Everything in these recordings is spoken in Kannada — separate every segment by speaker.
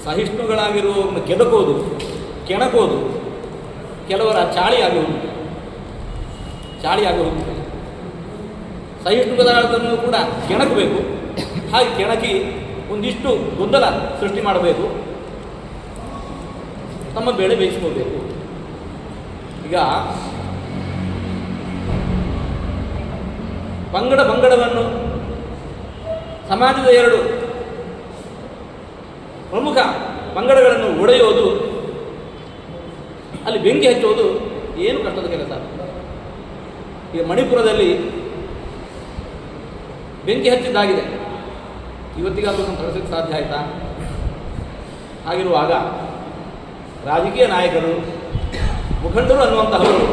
Speaker 1: ಸಹಿಷ್ಣುಗಳಾಗಿರುವವರನ್ನು ಕೆದಕೋದು, ಕೆಣಕೋದು, ಕೆಲವರ ಚಾಳಿಯಾಗಿ ಹೋಗುತ್ತದೆ. ಸಹಿಷ್ಣುಗಳಾದನ್ನು ಕೂಡ ಕೆಣಕಬೇಕು. ಹಾಗೆ ಕೆಣಕಿ ಒಂದಿಷ್ಟು ಗೊಂದಲ ಸೃಷ್ಟಿ ಮಾಡಬೇಕು, ತಮ್ಮ ಬೇಳೆ ಬೇಯಿಸ್ಕೋಬೇಕು. ಈಗ ಪಂಗಡವನ್ನು ಸಮಾಜದ ಎರಡು ಪ್ರಮುಖ ಪಂಗಡಗಳನ್ನು ಒಡೆಯೋದು, ಅಲ್ಲಿ ಬೆಂಕಿ ಹಚ್ಚೋದು ಏನು ಕಷ್ಟದ ಕೆಲಸ. ಈಗ ಮಣಿಪುರದಲ್ಲಿ ಬೆಂಕಿ ಹಚ್ಚಿದ್ದಾಗಿದೆ, ಇವತ್ತಿಗಾದರೂ ತಡೆಸೋಕ್ಕೆ ಸಾಧ್ಯ ಆಯಿತಾ? ಹಾಗಿರುವಾಗ ರಾಜಕೀಯ ನಾಯಕರು, ಮುಖಂಡರು ಅನ್ನುವಂತಹವರು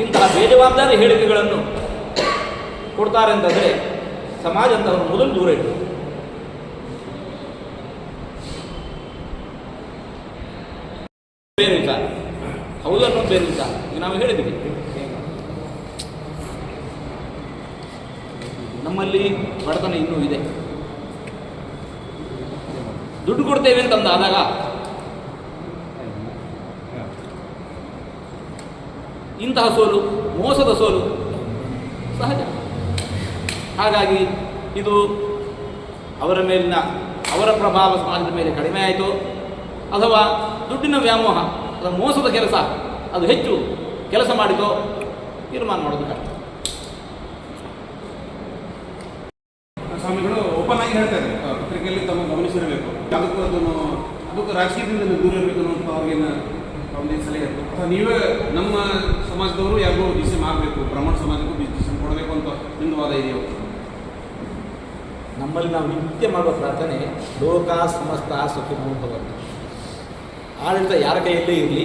Speaker 1: ಇಂತಹ ಬೇಜವಾಬ್ದಾರಿ ಹೇಳಿಕೆಗಳನ್ನು ಕೊಡ್ತಾರೆ ಅಂತಂದರೆ ಸಮಾಜ ಅಂತವರು ಮೊದಲು ದೂರ ಇಟ್ಟು ಬೇರೆ ವಿಚಾರ, ಹೌದು ಅನ್ನೋದು ಬೇರೆ ವಿಚಾರ. ಈಗ ನಾವು ಹೇಳಿದ್ದೀವಿ, ನಮ್ಮಲ್ಲಿ ಬಡತನ ಇನ್ನೂ ಇದೆ. ದುಡ್ಡು ಕೊಡ್ತೇವೆ ಅಂತಂದಾದಾಗ ಇಂತಹ ಸೋಲು, ಮೋಸದ ಸೋಲು ಸಹಜ. ಹಾಗಾಗಿ ಇದು ಅವರ ಪ್ರಭಾವ ಸಮಾಜದ ಮೇಲೆ ಕಡಿಮೆ ಆಯಿತು, ಅಥವಾ ದುಡ್ಡಿನ ವ್ಯಾಮೋಹ ಅಥವಾ ಮೋಸದ ಕೆಲಸ ಅದು ಹೆಚ್ಚು ಕೆಲಸ ಮಾಡಿತೋ ತೀರ್ಮಾನ ಮಾಡೋದು ಕಷ್ಟ.
Speaker 2: ಸ್ವಾಮಿಗಳು ಓಪನ್ ಆಗಿ ಹೇಳ್ತಾರೆ, ಪತ್ರಿಕೆಯಲ್ಲಿ ತಮ್ಮ ಗಮನಿಸಿರಬೇಕು, ಅದಕ್ಕೂ ರಾಜಕೀಯದಿಂದ ದೂರ ಇರಬೇಕು ಅನ್ನೋ ಅವ್ರಿಗೇನು ಒಂದು ಸಲಹೆ ಇತ್ತು. ಅಥವಾ ನೀವೇ ನಮ್ಮ ಸಮಾಜದವರು ಯಾರಿಗೂ ಡಿಸಿಷನ್ ಆಗಬೇಕು, ಬ್ರಾಹ್ಮಣ ಸಮಾಜಕ್ಕೂ ಡಿಸಿಷನ್ ಕೊಡಬೇಕು ಅಂತ ನಿಮ್ದು ವಾದ ಇದೆಯೋ?
Speaker 1: ನಮ್ಮಲ್ಲಿ ನಾವು ನಿತ್ಯ ಮಾಡುವ ಪ್ರಾರ್ಥನೆ ಲೋಕ ಸಮಸ್ತ ಸುಖಿನೋ ಭವಂತು. ಆಡಳಿತ ಯಾರ ಕೈಯಲ್ಲೇ ಇರಲಿ,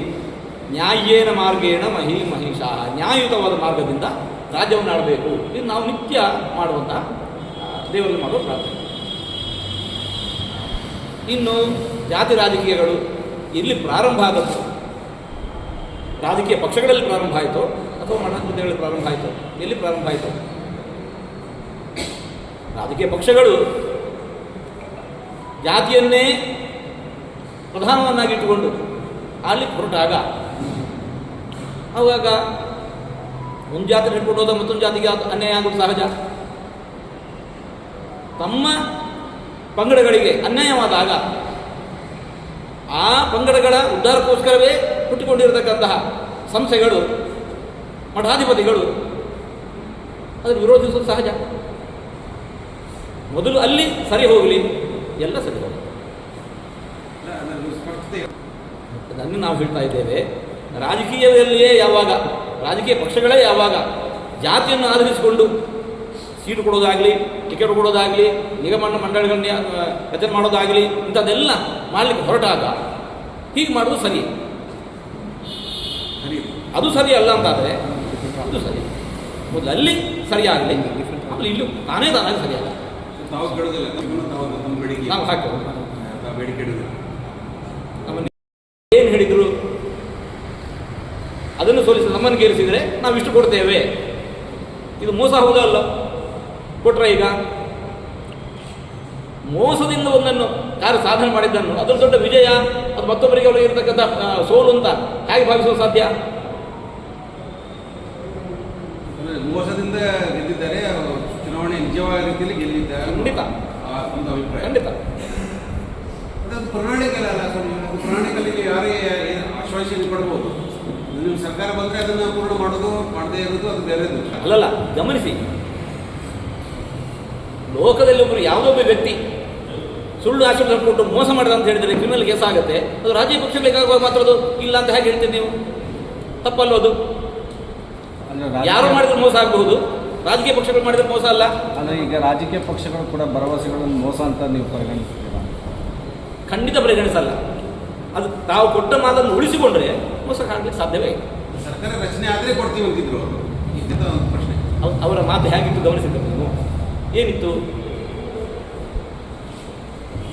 Speaker 1: ನ್ಯಾಯೇನ ಮಾರ್ಗೇಣ ಮಹಿಷಾಃ, ನ್ಯಾಯಯುತವಾದ ಮಾರ್ಗದಿಂದ ರಾಜ್ಯವನ್ನು ಆಡಬೇಕು. ಇದು ನಾವು ನಿತ್ಯ ಮಾಡುವಂತಹ ದೇವರಲ್ಲಿ ಮಾಡುವ ಪ್ರಾರ್ಥನೆ. ಇನ್ನು ಜಾತಿ ರಾಜಕೀಯಗಳು ಎಲ್ಲಿ ಪ್ರಾರಂಭ ಆಗುತ್ತೆ, ರಾಜಕೀಯ ಪಕ್ಷಗಳಲ್ಲಿ ಪ್ರಾರಂಭ ಆಯಿತು ಅಥವಾ ಮಠದಲ್ಲಿ ಪ್ರಾರಂಭ ಆಯಿತು, ಎಲ್ಲಿ ಪ್ರಾರಂಭ ಆಯಿತು? ರಾಜಕೀಯ ಪಕ್ಷಗಳು ಜಾತಿಯನ್ನೇ ಪ್ರಧಾನವನ್ನಾಗಿಟ್ಟುಕೊಂಡು ಅಲ್ಲಿ ಹೊರಟಾಗ ಆವಾಗ ಒಂದು ಜಾತಿ ಹಿಡ್ಕೊಂಡು ಹೋದ ಮತ್ತೊಂದು ಜಾತಿಗೆ ಅನ್ಯಾಯ ಆಗೋದು ಸಹಜ. ತಮ್ಮ ಪಂಗಡಗಳಿಗೆ ಅನ್ಯಾಯವಾದಾಗ ಆ ಪಂಗಡಗಳ ಉದ್ಧಾರಕ್ಕೋಸ್ಕರವೇ ಹುಟ್ಟಿಕೊಂಡಿರತಕ್ಕಂತಹ ಸಂಸ್ಥೆಗಳು, ಮಠಾಧಿಪತಿಗಳು ಅದನ್ನು ವಿರೋಧಿಸುವುದು ಸಹಜ. ಮೊದಲು ಅಲ್ಲಿ ಸರಿ ಹೋಗಲಿ, ಎಲ್ಲ ಸರಿ ಹೋಗಲಿ. ಅದನ್ನು ನಾವು ಹೇಳ್ತಾ ಇದ್ದೇವೆ. ರಾಜಕೀಯದಲ್ಲಿಯೇ ಯಾವಾಗ, ರಾಜಕೀಯ ಪಕ್ಷಗಳೇ ಯಾವಾಗ ಜಾತಿಯನ್ನು ಆಧರಿಸಿಕೊಂಡು ಸೀಟು ಕೊಡೋದಾಗಲಿ, ಟಿಕೆಟ್ ಕೊಡೋದಾಗಲಿ, ನಿಗಮ ಮಂಡಳಿಗಳನ್ನ ರಚನೆ ಮಾಡೋದಾಗಲಿ, ಇಂಥದ್ದೆಲ್ಲ ಮಾಡಲಿಕ್ಕೆ ಹೊರಟಾಗ ಹೀಗೆ ಮಾಡೋದು ಸರಿ. ಅದು ಸರಿ ಅಲ್ಲ ಅಂತಾದರೆ ಅದು ಸರಿ. ಮೊದಲು ಅಲ್ಲಿ ಸರಿಯಾಗಲಿ, ಆಮೇಲೆ ಇಲ್ಲೂ ತಾನಾಗಿ ಸರಿಯಾಗಲ್ಲ. ನಾವು ಹಾಕೋದು ನಮ್ಮನ್ನು ಏನು ಹೇಳಿದರು ಅದನ್ನು ಸೋಲಿಸಿ ನಮ್ಮನ್ನು ಗೆಲ್ಲಿಸಿದರೆ ನಾವು ಇಷ್ಟು ಕೊಡ್ತೇವೆ. ಇದು ಮೋಸ ಹೌದಲ್ಲ? ಕೊಟ್ರೆ ಈಗ ಮೋಸದಿಂದ ಒಂದನ್ನು ಯಾರು ಸಾಧನೆ ಮಾಡಿದ್ದನ್ನು ಅದರ ದೊಡ್ಡ ವಿಜಯ, ಅದು ಮತ್ತೊಬ್ಬರಿಗೆ ಅವರಿಗೆ ಇರತಕ್ಕಂಥ ಸೋಲು ಅಂತ ಹೇಗೆ ಭಾವಿಸಲು ಸಾಧ್ಯ?
Speaker 2: ಮೋಸದಿಂದ ಗೆದ್ದಿದ್ದಾರೆ, ಚುನಾವಣೆ ನಿಜವಾದ ರೀತಿಯಲ್ಲಿ ಗೆಲ್ಲಿದ್ದಾರೆ.
Speaker 1: ಖಂಡಿತ
Speaker 2: ಒಂದು ಅಭಿಪ್ರಾಯ.
Speaker 1: ಖಂಡಿತ
Speaker 2: ಅದು ಪ್ರಣಾಳಿಕೆ ಅಲ್ಲ, ಪ್ರಣಾಳಿಕೆಯಲ್ಲಿ ಯಾರೇ ಆಶ್ವಾಸನೆ ಕೊಡ್ಬೋದು. ನಿಮ್ಮ ಸರ್ಕಾರ ಬಂದರೆ ಅದನ್ನು ಪೂರ್ಣ ಮಾಡೋದು, ಮಾಡದೇ ಇರೋದು ಅದು ಬೇರೆದು
Speaker 1: ಅಲ್ಲಲ್ಲ. ಗಮನಿಸಿ, ಲೋಕದಲ್ಲಿ ಒಬ್ಬರು ಯಾವುದೊಬ್ಬ ವ್ಯಕ್ತಿ ಸುಳ್ಳು ಆಶ್ವಾಸನೆ ಕೊಟ್ಟು ಮೋಸ ಮಾಡಿದ ಅಂತ ಹೇಳಿದರೆ ಕ್ರಿಮಿನಲ್ ಕೇಸ್ ಆಗುತ್ತೆ. ಅದು ರಾಜಕೀಯ ಪಕ್ಷಗಳಿಗಾಗುವಾಗ ಮಾತ್ರ ಅದು ಇಲ್ಲ ಅಂತ ಹೇಗೆ ಹೇಳ್ತೀರಿ ನೀವು? ತಪ್ಪಲ್ಲ ಅದು. ಯಾರು ಮಾಡಿದ್ರೆ ಮೋಸ ಆಗಬಹುದು, ರಾಜಕೀಯ ಪಕ್ಷಗಳು ಮಾಡಿದ್ರೆ ಮೋಸ ಅಲ್ಲ.
Speaker 3: ಅಂದರೆ ಈಗ ರಾಜಕೀಯ ಪಕ್ಷಗಳು ಕೂಡ ಭರವಸೆಗಳನ್ನು ಮೋಸ ಅಂತ ನೀವು ಪರಿಗಣಿಸ್ತೀರಾ?
Speaker 1: ಖಂಡಿತ ಪರಿಗಣಿಸಲ್ಲ. ಅದು ತಾವು ಕೊಟ್ಟ ಮಾತನ್ನು ಉಳಿಸಿಕೊಂಡ್ರೆ ಮೋಸ ಕಾಣಲಿಕ್ಕೆ ಸಾಧ್ಯವೇ ಇಲ್ಲ.
Speaker 2: ಸರ್ಕಾರ ರಚನೆ ಆದರೆ ಕೊಡ್ತೀವಿ ಅಂತಿದ್ರು ಅವರು. ಇದು ಒಂದು ಪ್ರಶ್ನೆ.
Speaker 1: ಅವರ ಮಾತು ಹೇಗಿತ್ತು ಗಮನಿಸಿದ್ರು ನೀವು? ಏನಿತ್ತು?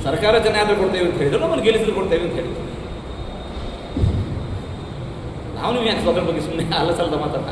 Speaker 1: ಸರ್ಕಾರ ರಚನೆ ಆದರೆ ಕೊಡ್ತೇವೆ ಅಂತ ಹೇಳಿದ್ರು, ನಮ್ಮನ್ನು ಗೆಲ್ಲಿಸಲು ಕೊಡ್ತೇವೆ ಅಂತ ಹೇಳಿದ್ರು. ನಾವು ನೀವು ಯಾಕೆ ಸ್ವತಂತ್ರ ಬಗ್ಗೆ ಸುಮ್ಮನೆ ಅಲ್ಲಸಲ್ಲದ ಮಾತನ್ನ